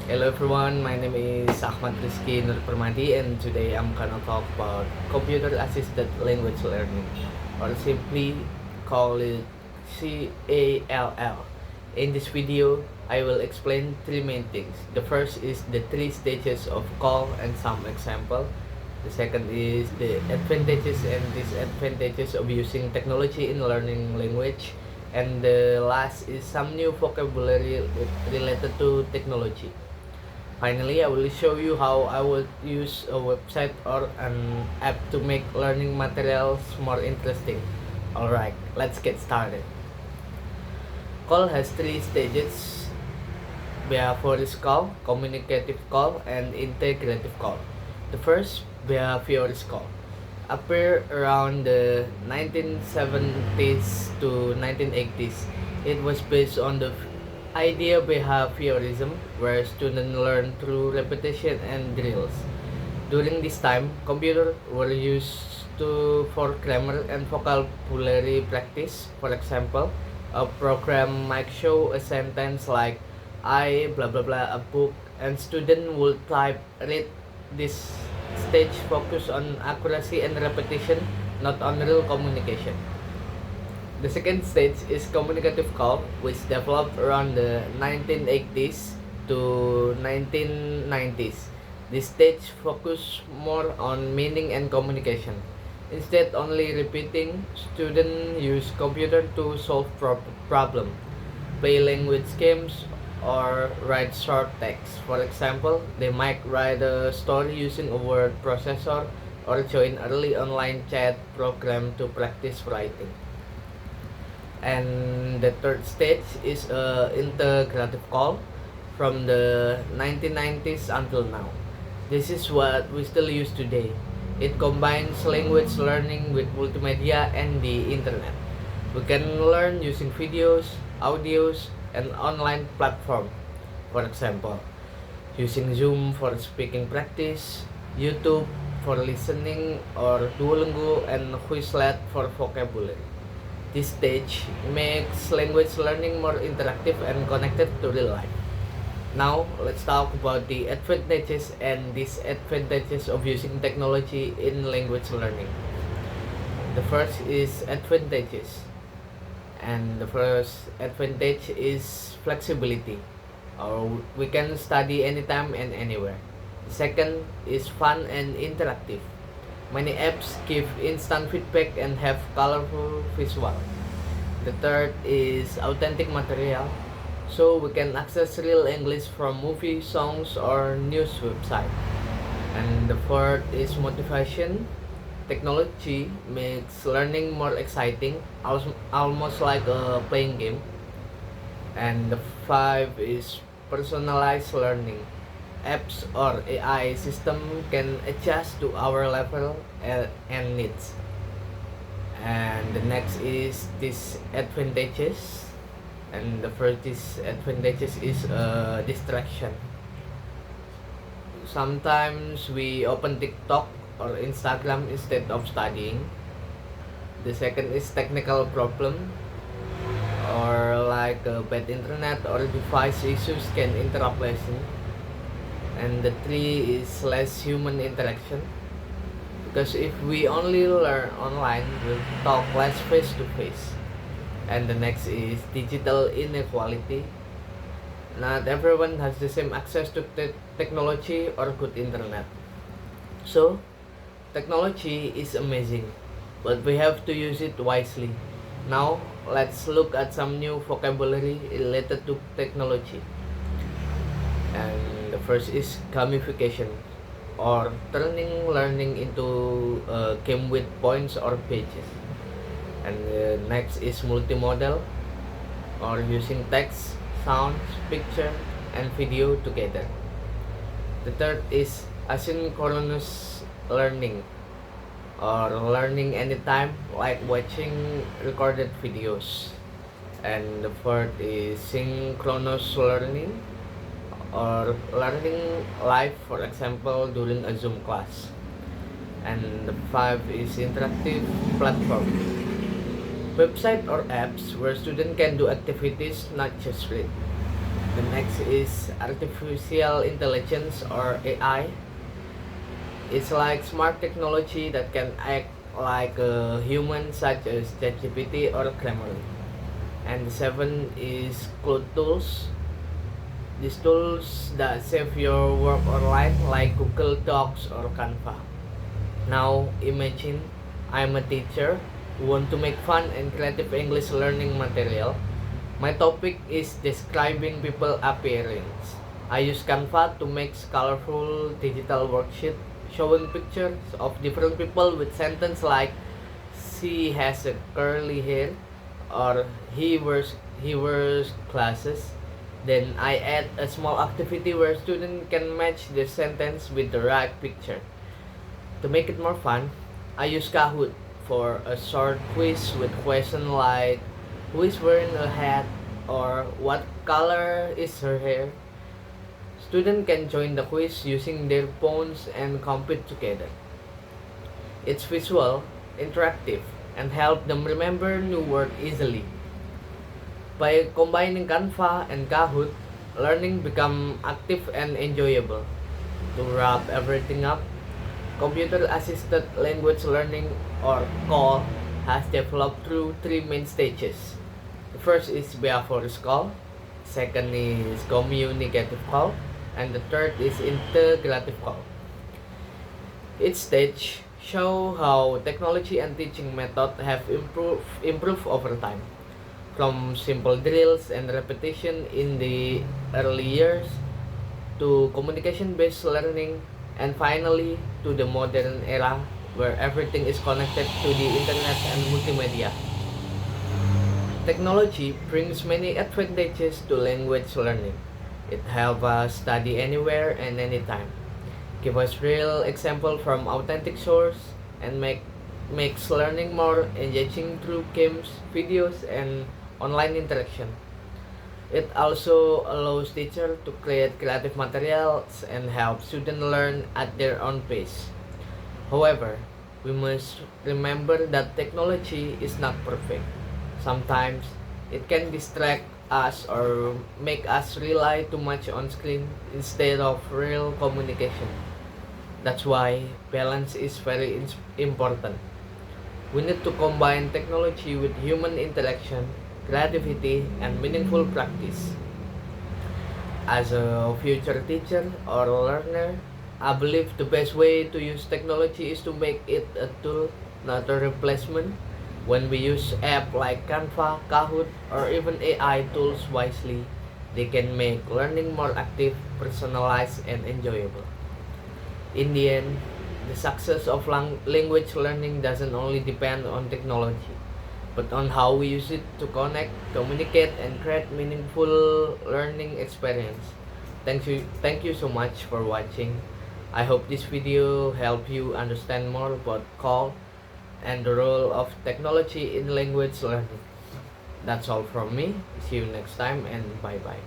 Hello everyone, my name is Ahmad Rizky Nur Permadi and today I'm gonna talk about computer assisted language learning, or simply call it CALL. In this video, I will explain three main things. The first is the three stages of call and some example. The second is the advantages and disadvantages of using technology in learning language. And the last is some new vocabulary related to technology. Finally, I will show you how I would use a website or an app to make learning materials more interesting. Alright, let's get started. Call has three stages: behaviorist call, communicative call, and integrative call. The first, behaviorist call, appeared around the 1970s to 1980s. It was based on the idea behaviorism, where students learn through repetition and drills. During this time, computers were used for grammar and vocabulary practice. For example, a program might show a sentence like I blah blah blah a book, and student would read. This stage focus on accuracy and repetition, not on real communication. The second stage is communicative call, which developed around the 1980s to 1990s. This stage focused more on meaning and communication. Instead only repeating, students use computer to solve problem, play language games, or write short text. For example, they might write a story using a word processor or join early online chat program to practice writing. And the third stage is a integrative call from the 1990s until now. This is what we still use today. It combines language learning with multimedia and the internet. We can learn using videos, audios, and online platform. For example, using Zoom for speaking practice, YouTube for listening, or Duolingo and Quizlet for vocabulary. This stage makes language learning more interactive and connected to real life. Now, let's talk about the advantages and disadvantages of using technology in language learning. The first is advantages. And the first advantage is flexibility, or we can study anytime and anywhere. The second is fun and interactive. Many apps give instant feedback and have colorful visual. The third is authentic material, so we can access real English from movies, songs, or news website. And the fourth is motivation. Technology makes learning more exciting, almost like a playing game. And the five is personalized learning. Apps or AI system can adjust to our level and needs. And the next is disadvantages. And the first disadvantages is distraction. Sometimes we open TikTok or Instagram instead of studying. The second is technical problem, or like bad internet or device issues can interrupt lesson. And the three is less human interaction, because if we only learn online, we'll talk less face to face. And the next is digital inequality. Not everyone has the same access to technology or good internet. So, technology is amazing, but we have to use it wisely. Now, let's look at some new vocabulary related to technology. And the first is gamification, or turning learning into a game with points or pages. And the next is multimodal, or using text, sounds, picture, and video together. The third is asynchronous learning, or learning anytime, like watching recorded videos. And the fourth is synchronous learning, or learning live, for example during a Zoom class. And the five is interactive platform, website or apps where students can do activities, not just read. The next is artificial intelligence or AI. It's like smart technology that can act like a human, such as ChatGPT or Grammarly. And the seven is cloud tools. These tools that save your work or life, like Google Docs or Canva. Now imagine I'm a teacher who want to make fun and creative English learning material. My topic is describing people appearance. I use Canva to make colorful digital worksheet showing pictures of different people with sentence like she has a curly hair or he wears glasses. Then I add a small activity where students can match the sentence with the right picture. To make it more fun, I use Kahoot for a short quiz with questions like who is wearing a hat or what color is her hair. Students can join the quiz using their phones and compete together. It's visual, interactive, and help them remember new words easily. By combining Canva and Kahoot, learning become active and enjoyable. To wrap everything up, computer-assisted language learning or CALL has developed through three main stages. The first is behavioral call, second is communicative call, and the third is integrative call. Each stage show how technology and teaching method have improved over time. From simple drills and repetition in the early years to communication-based learning, and finally to the modern era where everything is connected to the internet and multimedia. Technology brings many advantages to language learning. It helps us study anywhere and anytime, give us real example from authentic source, and makes learning more engaging through games, videos, and online interaction. It also allows teachers to create creative materials and help students learn at their own pace. However, we must remember that technology is not perfect. Sometimes it can distract us or make us rely too much on screen instead of real communication. That's why balance is very important. We need to combine technology with human interaction, creativity, and meaningful practice. As a future teacher or learner, I believe the best way to use technology is to make it a tool, not a replacement. When we use apps like Canva, Kahoot, or even AI tools wisely, they can make learning more active, personalized, and enjoyable. In the end, the success of language learning doesn't only depend on technology, but on how we use it to connect, communicate, and create meaningful learning experience. Thank you so much for watching. I hope this video helped you understand more about call and the role of technology in language learning. That's all from me. See you next time and bye bye.